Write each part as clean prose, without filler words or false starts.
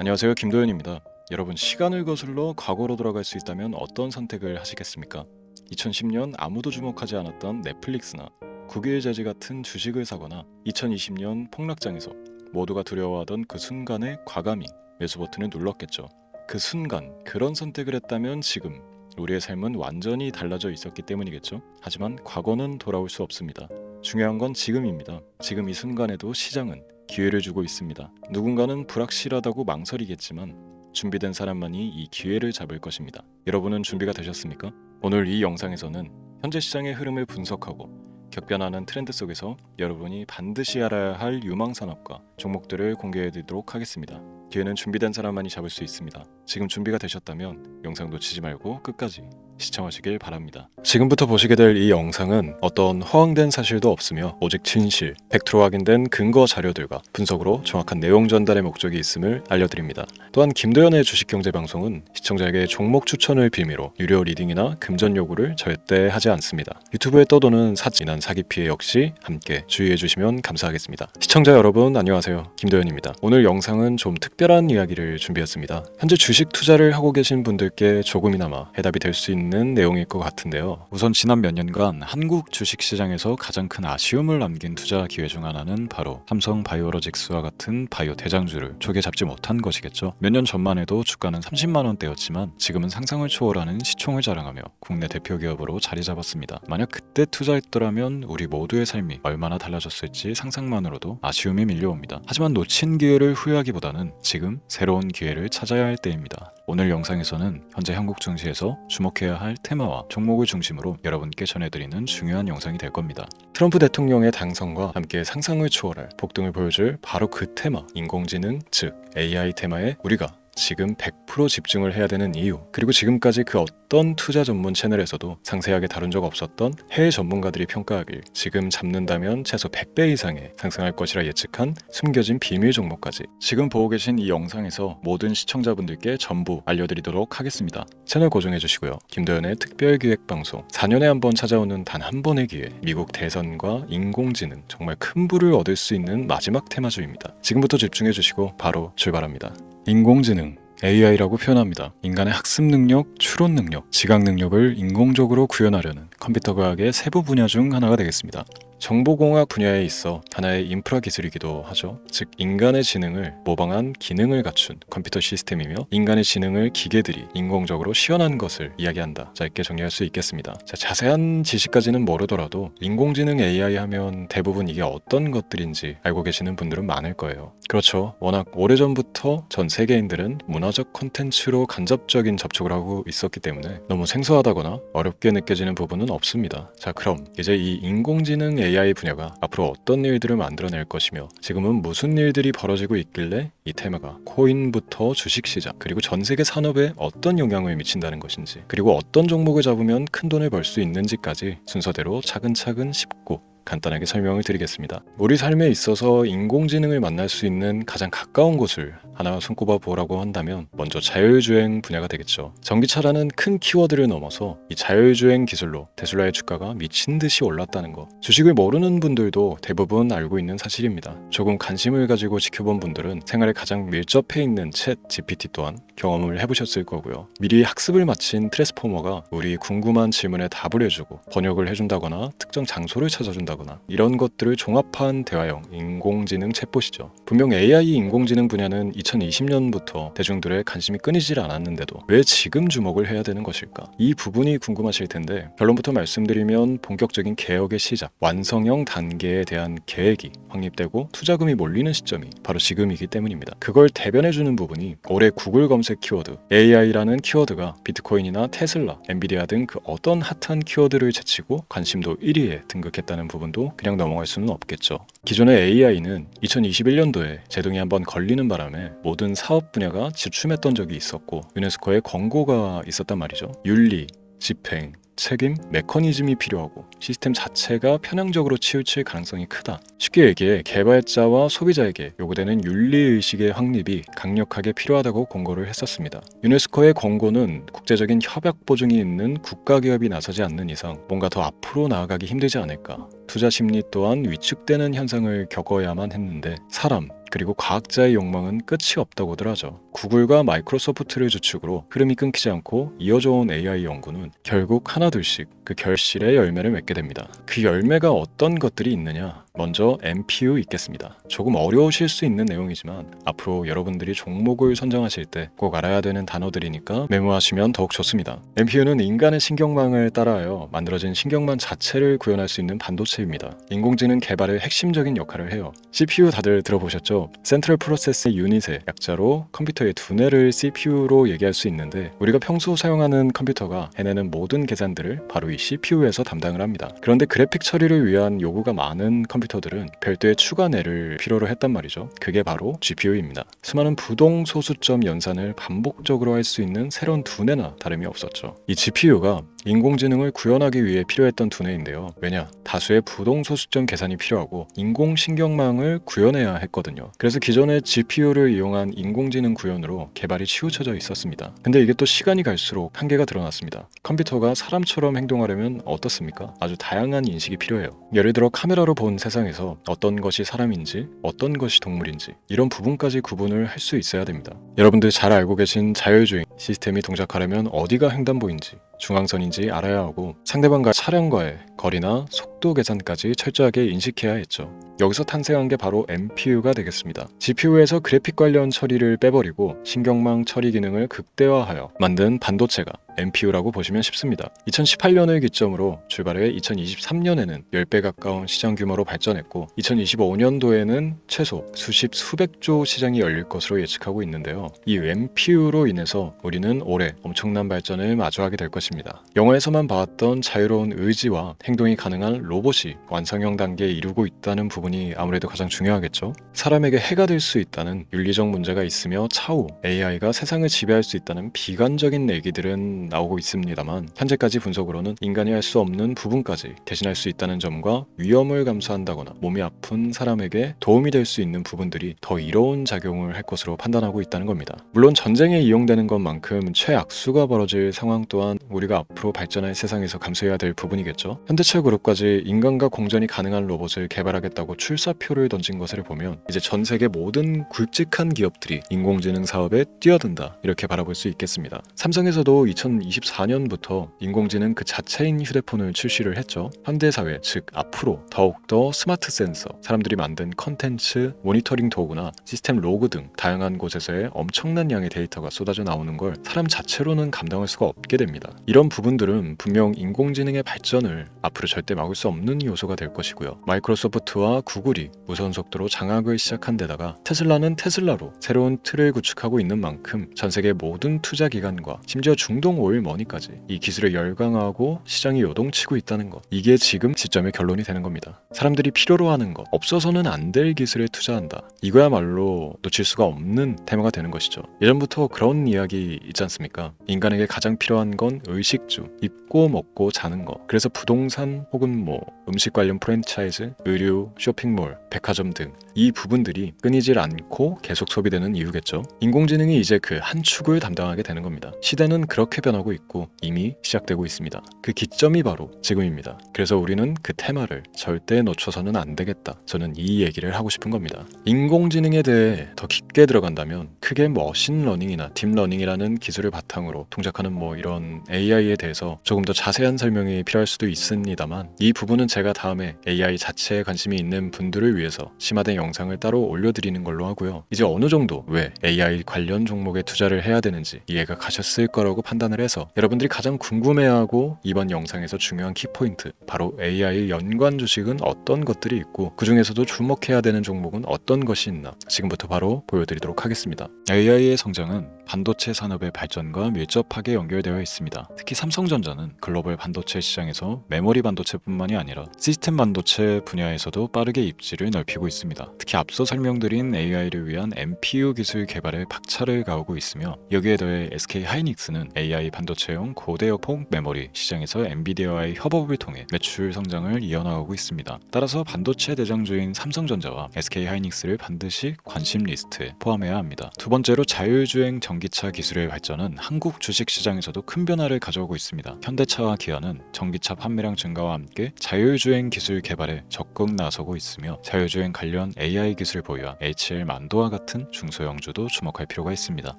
안녕하세요, 김도현입니다. 여러분, 시간을 거슬러 과거로 돌아갈 수 있다면 어떤 선택을 하시겠습니까? 2010년 아무도 주목하지 않았던 넷플릭스나 국유제지 같은 주식을 사거나 2020년 폭락장에서 모두가 두려워하던 그 순간에 과감히 매수 버튼을 눌렀겠죠. 그 순간 그런 선택을 했다면 지금 우리의 삶은 완전히 달라져 있었기 때문이겠죠. 하지만 과거는 돌아올 수 없습니다. 중요한 건 지금입니다. 지금 이 순간에도 시장은 기회를 주고 있습니다. 누군가는 불확실하다고 망설이겠지만 준비된 사람만이 이 기회를 잡을 것입니다. 여러분은 준비가 되셨습니까? 오늘 이 영상에서는 현재 시장의 흐름을 분석하고 격변하는 트렌드 속에서 여러분이 반드시 알아야 할 유망 산업과 종목들을 공개해드리도록 하겠습니다. 기회는 준비된 사람만이 잡을 수 있습니다. 지금 준비가 되셨다면 영상 놓치지 말고 끝까지 시청하시길 바랍니다. 지금부터 보시게 될 이 영상은 어떤 허황된 사실도 없으며 오직 진실, 팩트로 확인된 근거 자료들과 분석으로 정확한 내용 전달의 목적이 있음을 알려드립니다. 또한 김도현의 주식경제방송은 시청자에게 종목 추천을 빌미로 유료 리딩이나 금전 요구를 절대 하지 않습니다. 유튜브에 떠도는 사진한 사기 피해 역시 함께 주의해 주시면 감사하겠습니다. 시청자 여러분 안녕하세요, 김도현입니다. 오늘 영상은 좀 특별한 이야기를 준비했습니다. 현재 주식 투자를 하고 계신 분들께 조금이나마 해답이 될 수 있는 내용일 것 같은데요. 우선 지난 몇 년간 한국 주식시장에서 가장 큰 아쉬움을 남긴 투자 기회 중 하나는 바로 삼성 바이오로직스와 같은 바이오 대장주를 초기에 잡지 못한 것이겠죠. 몇 년 전만 해도 주가는 30만 원대였지만 지금은 상상을 초월하는 시총을 자랑하며 국내 대표 기업으로 자리 잡았습니다. 만약 그때 투자했더라면 우리 모두의 삶이 얼마나 달라졌을지 상상만으로도 아쉬움이 밀려옵니다. 하지만 놓친 기회를 후회하기보다는 지금 새로운 기회를 찾아야 할 때입니다. 오늘 영상에서는 현재 한국 증시에서 주목해야 할 테마와 종목을 중심으로 여러분께 전해드리는 중요한 영상이 될 겁니다. 트럼프 대통령의 당선과 함께 상상을 초월할 폭등을 보여줄 바로 그 테마, 인공지능, 즉 AI 테마에 우리가 지금 100% 집중을 해야 되는 이유, 그리고 지금까지 그 어떤 투자 전문 채널에서도 상세하게 다룬 적 없었던 해외 전문가들이 평가하길 지금 잡는다면 최소 100배 이상의 상승할 것이라 예측한 숨겨진 비밀 종목까지 지금 보고 계신 이 영상에서 모든 시청자분들께 전부 알려드리도록 하겠습니다. 채널 고정해 주시고요. 김도현의 특별기획방송 4년에 한 번 찾아오는 단 한 번의 기회, 미국 대선과 인공지능, 정말 큰 부를 얻을 수 있는 마지막 테마주입니다. 지금부터 집중해 주시고 바로 출발합니다. 인공지능 AI라고 표현합니다. 인간의 학습 능력, 추론 능력, 지각 능력을 인공적으로 구현하려는 컴퓨터 과학의 세부 분야 중 하나가 되겠습니다. 정보공학 분야에 있어 하나의 인프라 기술이기도 하죠. 즉 인간의 지능을 모방한 기능을 갖춘 컴퓨터 시스템이며 인간의 지능을 기계들이 인공적으로 시연한 것을 이야기한다. 짧게 정리할 수 있겠습니다. 자세한 지식까지는 모르더라도 인공지능 AI 하면 대부분 이게 어떤 것들인지 알고 계시는 분들은 많을 거예요. 그렇죠. 워낙 오래전부터 전 세계인들은 문화적 콘텐츠로 간접적인 접촉을 하고 있었기 때문에 너무 생소하다거나 어렵게 느껴지는 부분은 없습니다. 자, 그럼 이제 이 인공지능 AI 분야가 앞으로 어떤 일들을 만들어낼 것이며 지금은 무슨 일들이 벌어지고 있길래 이 테마가 코인부터 주식시장 그리고 전 세계 산업에 어떤 영향을 미친다는 것인지, 그리고 어떤 종목을 잡으면 큰 돈을 벌 수 있는지까지 순서대로 차근차근 짚고 간단하게 설명을 드리겠습니다. 우리 삶에 있어서 인공지능을 만날 수 있는 가장 가까운 곳을 하나 손꼽아 보라고 한다면 먼저 자율주행 분야가 되겠죠. 전기차라는 큰 키워드를 넘어서 이 자율주행 기술로 테슬라의 주가가 미친 듯이 올랐다는 것, 주식을 모르는 분들도 대부분 알고 있는 사실입니다. 조금 관심을 가지고 지켜본 분들은 생활에 가장 밀접해 있는 챗 GPT 또한 경험을 해보셨을 거고요. 미리 학습을 마친 트랜스포머가 우리 궁금한 질문에 답을 해주고 번역을 해준다거나 특정 장소를 찾아준다거나 이런 것들을 종합한 대화형 인공지능 챗봇이죠. 분명 AI 인공지능 분야는 2020년부터 대중들의 관심이 끊이질 않았는데도 왜 지금 주목을 해야 되는 것일까? 이 부분이 궁금하실 텐데 결론부터 말씀드리면 본격적인 개혁의 시작, 완성형 단계에 대한 계획이 확립되고 투자금이 몰리는 시점이 바로 지금이기 때문입니다. 그걸 대변해주는 부분이 올해 구글 검색 키워드 AI라는 키워드가 비트코인이나 테슬라, 엔비디아 등 그 어떤 핫한 키워드를 제치고 관심도 1위에 등극했다는 부분도 그냥 넘어갈 수는 없겠죠. 기존의 AI는 2021년도에 제동이 한번 걸리는 바람에 모든 사업 분야가 주춤했던 적이 있었고 유네스코의 권고가 있었단 말이죠. 윤리, 집행, 책임, 메커니즘이 필요하고 시스템 자체가 편향적으로 치우칠 가능성이 크다. 쉽게 얘기해 개발자와 소비자에게 요구되는 윤리의식의 확립이 강력하게 필요하다고 권고를 했었습니다. 유네스코의 권고는 국제적인 협약 보증이 있는 국가기업이 나서지 않는 이상 뭔가 더 앞으로 나아가기 힘들지 않을까. 투자 심리 또한 위축되는 현상을 겪어야만 했는데 사람, 그리고 과학자의 욕망은 끝이 없다고들 하죠. 구글과 마이크로소프트를 주축으로 흐름이 끊기지 않고 이어져 온 AI 연구는 결국 하나둘씩 그 결실의 열매를 맺게 됩니다. 그 열매가 어떤 것들이 있느냐? 먼저 MPU 있겠습니다. 조금 어려우실 수 있는 내용이지만 앞으로 여러분들이 종목을 선정하실 때 꼭 알아야 되는 단어들이니까 메모하시면 더욱 좋습니다. MPU는 인간의 신경망을 따라하여 만들어진 신경망 자체를 구현할 수 있는 반도체입니다. 인공지능 개발의 핵심적인 역할을 해요. CPU 다들 들어보셨죠? 센트럴 프로세스 유닛의 약자로 컴퓨터의 두뇌를 CPU로 얘기할 수 있는데, 우리가 평소 사용하는 컴퓨터가 해내는 모든 계산들을 바로 이 CPU에서 담당을 합니다. 그런데 그래픽 처리를 위한 요구가 많은 컴퓨터들은 별도의 추가 뇌를 필요로 했단 말이죠. 그게 바로 GPU입니다. 수많은 부동 소수점 연산을 반복적으로 할 수 있는 새로운 두뇌나 다름이 없었죠. 이 GPU가 인공지능을 구현하기 위해 필요했던 두뇌인데요. 왜냐? 다수의 부동 소수점 계산이 필요하고 인공신경망을 구현해야 했거든요. 그래서 기존의 GPU를 이용한 인공지능 구현으로 개발이 치우쳐져 있었습니다. 근데 이게 또 시간이 갈수록 한계가 드러났습니다. 컴퓨터가 사람처럼 행동하려면 어떻습니까? 아주 다양한 인식이 필요해요. 예를 들어 카메라로 본 세상에서 어떤 것이 사람인지 어떤 것이 동물인지 이런 부분까지 구분을 할 수 있어야 됩니다. 여러분들 잘 알고 계신 자율주행 시스템이 동작하려면 어디가 횡단보인지 중앙선인지 알아야 하고 상대방과 차량과의 거리나 속도 계산까지 철저하게 인식해야 했죠. 여기서 탄생한 게 바로 MPU가 되겠습니다. GPU에서 그래픽 관련 처리를 빼버리고 신경망 처리 기능을 극대화하여 만든 반도체가 MPU라고 보시면 쉽습니다. 2018년을 기점으로 출발해 2023년에는 10배 가까운 시장 규모로 발전했고 2025년도에는 최소 수백조 시장이 열릴 것으로 예측하고 있는데요. 이 MPU로 인해서 우리는 올해 엄청난 발전을 마주하게 될 것입니다. 영화에서만 봐왔던 자유로운 의지와 행동이 가능한 로봇이 완성형 단계에 이르고 있다는 부분이 아무래도 가장 중요하겠죠. 사람에게 해가 될 수 있다는 윤리적 문제가 있으며 차후 AI가 세상을 지배할 수 있다는 비관적인 얘기들은 나오고 있습니다만, 현재까지 분석으로는 인간이 할 수 없는 부분까지 대신할 수 있다는 점과 위험을 감수한다거나 몸이 아픈 사람에게 도움이 될 수 있는 부분들이 더 이로운 작용을 할 것으로 판단하고 있다는 겁니다. 물론 전쟁에 이용되는 것만큼 최악수가 벌어질 상황 또한 우리가 앞으로 발전할 세상에서 감수해야 될 부분이겠죠. 현대차 그룹까지 인간과 공전이 가능한 로봇을 개발하겠다고 출사표를 던진 것을 보면 이제 전 세계 모든 굵직한 기업들이 인공지능 사업에 뛰어든다, 이렇게 바라볼 수 있겠습니다. 삼성에서도 2024년부터 인공지능 그 자체인 휴대폰을 출시를 했죠. 현대사회, 즉 앞으로 더욱더 스마트 센서, 사람들이 만든 컨텐츠, 모니터링 도구나 시스템 로그 등 다양한 곳에서의 엄청난 양의 데이터가 쏟아져 나오는 걸 사람 자체로는 감당할 수가 없게 됩니다. 이런 부분들은 분명 인공지능의 발전을 앞으로 절대 막을 수 없는 요소가 될 것이고요. 마이크로소프트와 구글이 무선 속도로 장악을 시작한 데다가 테슬라는 테슬라로 새로운 틀을 구축하고 있는 만큼 전 세계 모든 투자 기관과 심지어 중동 오일 머니까지 이 기술을 열광하고 시장이 요동치고 있다는 것, 이게 지금 시점의 결론이 되는 겁니다. 사람들이 필요로 하는 것, 없어서는 안 될 기술에 투자한다, 이거야말로 놓칠 수가 없는 테마가 되는 것이죠. 예전부터 그런 이야기 있지 않습니까? 인간에게 가장 필요한 건 의식주, 입고 먹고 자는 것. 그래서 부동산 혹은 음식 관련 프랜차이즈, 의류, 쇼핑몰, 백화점 등 이 부분들이 끊이질 않고 계속 소비되는 이유겠죠. 인공지능이 이제 그 한 축을 담당하게 되는 겁니다. 시대는 그렇게 변하고 있고 이미 시작되고 있습니다. 그 기점이 바로 지금입니다. 그래서 우리는 그 테마를 절대 놓쳐서는 안 되겠다, 저는 이 얘기를 하고 싶은 겁니다. 인공지능에 대해 더 깊게 들어간다면 크게 머신러닝이나 딥러닝이라는 기술을 바탕으로 동작하는 이런 AI에 대해서 조금 더 자세한 설명이 필요할 수도 있습니다만, 이 부분은 제가 다음에 AI 자체에 관심이 있는 분들을 위해서 심화된 영상을 따로 올려드리는 걸로 하고요. 이제 어느 정도 왜 AI 관련 종목에 투자를 해야 되는지 이해가 가셨을 거라고 판단을 해서 여러분들이 가장 궁금해하고 이번 영상에서 중요한 키포인트, 바로 AI 연관 주식은 어떤 것들이 있고 그 중에서도 주목해야 되는 종목은 어떤 것이 있나 지금부터 바로 보여드리도록 하겠습니다. AI의 성장은 반도체 산업의 발전과 밀접하게 연결되어 있습니다. 특히 삼성전자는 글로벌 반도체 시장에서 메모리 반도체뿐만이 아니라 시스템 반도체 분야에서도 빠르게 입지를 넓히고 있습니다. 특히 앞서 설명드린 AI를 위한 MPU 기술 개발에 박차를 가하고 있으며, 여기에 더해 SK 하이닉스는 AI 반도체용 고대역폭 메모리 시장에서 엔비디아와의 협업을 통해 매출 성장을 이어나가고 있습니다. 따라서 반도체 대장주인 삼성전자와 SK 하이닉스를 반드시 관심 리스트에 포함해야 합니다. 두 번째로 자율주행 전기 전기차 기술의 발전은 한국 주식시장에서도 큰 변화를 가져오고 있습니다. 현대차와 기아는 전기차 판매량 증가와 함께 자율주행 기술 개발에 적극 나서고 있으며 자율주행 관련 AI 기술 보유한 HL 만도와 같은 중소형주도 주목할 필요가 있습니다.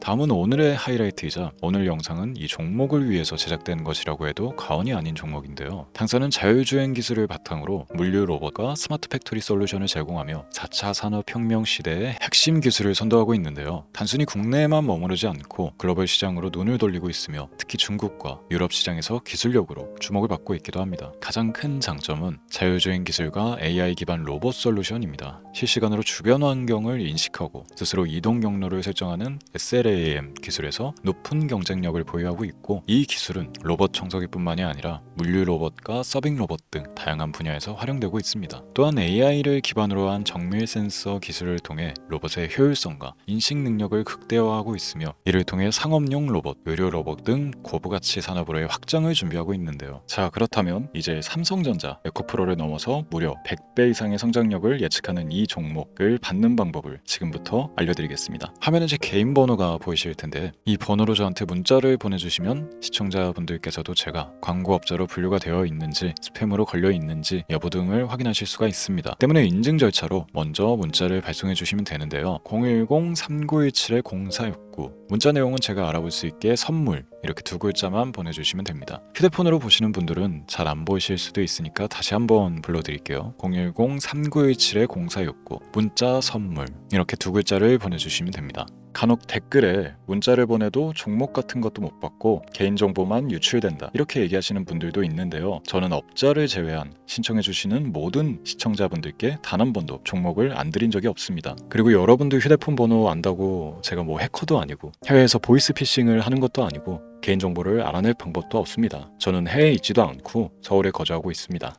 다음은 오늘의 하이라이트이자 오늘 영상은 이 종목을 위해서 제작된 것이라고 해도 과언이 아닌 종목인데요. 당사는 자율주행 기술을 바탕으로 물류 로봇과 스마트 팩토리 솔루션을 제공하며 4차 산업혁명 시대의 핵심 기술을 선도하고 있는데요. 단순히 국내에만 머무르지 않고 글로벌 시장으로 눈을 돌리고 있으며 특히 중국과 유럽 시장에서 기술력으로 주목을 받고 있기도 합니다. 가장 큰 장점은 자율주행 기술과 AI 기반 로봇 솔루션입니다. 실시간으로 주변 환경을 인식하고 스스로 이동 경로를 설정하는 SLAM 기술에서 높은 경쟁력을 보유하고 있고, 이 기술은 로봇 청소기뿐만이 아니라 물류 로봇과 서빙 로봇 등 다양한 분야에서 활용되고 있습니다. 또한 AI를 기반으로 한 정밀 센서 기술을 통해 로봇의 효율성과 인식 능력을 극대화하고 있으며, 이를 통해 상업용 로봇, 의료 로봇 등 고부가치 산업으로의 확장을 준비하고 있는데요. 자, 그렇다면 이제 삼성전자, 에코프로를 넘어서 무려 100배 이상의 성장력을 예측하는 이 종목을 받는 방법을 지금부터 알려드리겠습니다. 화면에 제 개인 번호가 보이실 텐데, 이 번호로 저한테 문자를 보내주시면 시청자분들께서도 제가 광고업자로 분류가 되어 있는지, 스팸으로 걸려 있는지 여부 등을 확인하실 수가 있습니다. 때문에 인증 절차로 먼저 문자를 발송해 주시면 되는데요. 010-3917-0469, 문자 내용은 제가 알아볼 수 있게 선물 이렇게 두 글자만 보내주시면 됩니다. 휴대폰으로 보시는 분들은 잘 안 보이실 수도 있으니까 다시 한번 불러드릴게요. 010-3917-0469, 문자 선물 이렇게 두 글자를 보내주시면 됩니다. 간혹 댓글에 문자를 보내도 종목 같은 것도 못 받고 개인정보만 유출된다 이렇게 얘기하시는 분들도 있는데요. 저는 업자를 제외한 신청해주시는 모든 시청자분들께 단 한 번도 종목을 안 드린 적이 없습니다. 그리고 여러분들 휴대폰 번호 안다고 제가 뭐 해커도 아니고 해외에서 보이스피싱을 하는 것도 아니고 개인정보를 알아낼 방법도 없습니다. 저는 해외에 있지도 않고 서울에 거주하고 있습니다.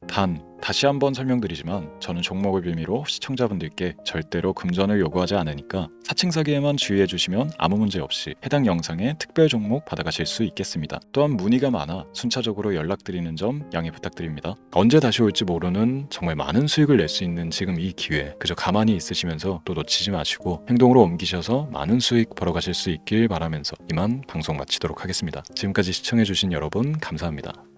다시 한번 설명드리지만 저는 종목을 빌미로 시청자분들께 절대로 금전을 요구하지 않으니까 사칭 사기에만 주의해 주시면 아무 문제 없이 해당 영상에 특별 종목 받아가실 수 있겠습니다. 또한 문의가 많아 순차적으로 연락드리는 점 양해 부탁드립니다. 언제 다시 올지 모르는 정말 많은 수익을 낼 수 있는 지금 이 기회, 그저 가만히 있으시면서 또 놓치지 마시고 행동으로 옮기셔서 많은 수익 벌어가실 수 있길 바라면서 이만 방송 마치도록 하겠습니다. 지금까지 시청해주신 여러분 감사합니다.